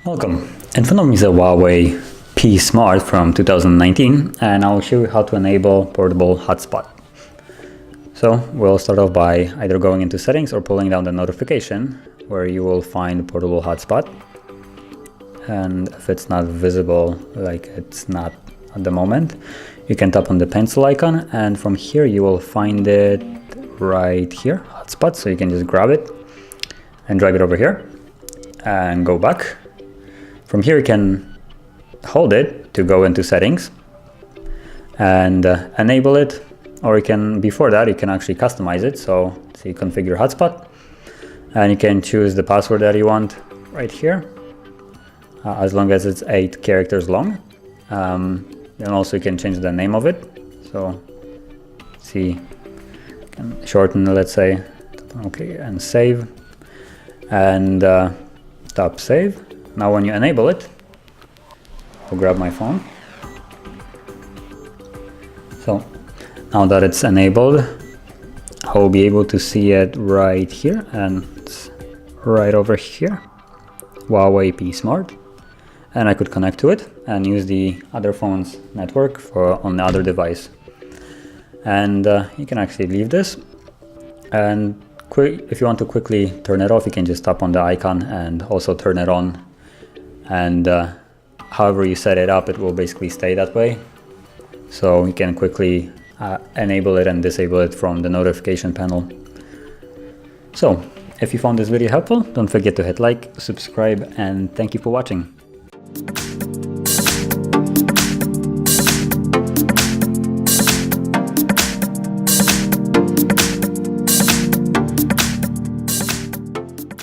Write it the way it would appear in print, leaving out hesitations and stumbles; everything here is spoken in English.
Welcome. In front of me is a HUAWEI P Smart from 2019, and I'll show you how to enable portable hotspot. So we'll start off by either going into settings or pulling down the notification where you will find portable hotspot. And if it's not visible, like it's not at the moment, you can tap on the pencil icon, and from here you will find it right here, hotspot. So you can just grab it and drag it over here and go back. From here you can hold it to go into settings and enable it, or you can, before that, you can actually customize it. So you configure hotspot and you can choose the password that you want right here, as long as it's 8 characters long. Then also you can change the name of it. So see, you can shorten, let's say, okay, and save, and tap save. Now when you enable it, I'll grab my phone. So now that it's enabled, I'll be able to see it right here, and it's right over here, HUAWEI P Smart. And I could connect to it and use the other phone's network on the other device. And you can actually leave this, and if you want to quickly turn it off, you can just tap on the icon and also turn it on. And however you set it up, it will basically stay that way. So you can quickly enable it and disable it from the notification panel. So if you found this video helpful, don't forget to hit like, subscribe, and thank you for watching.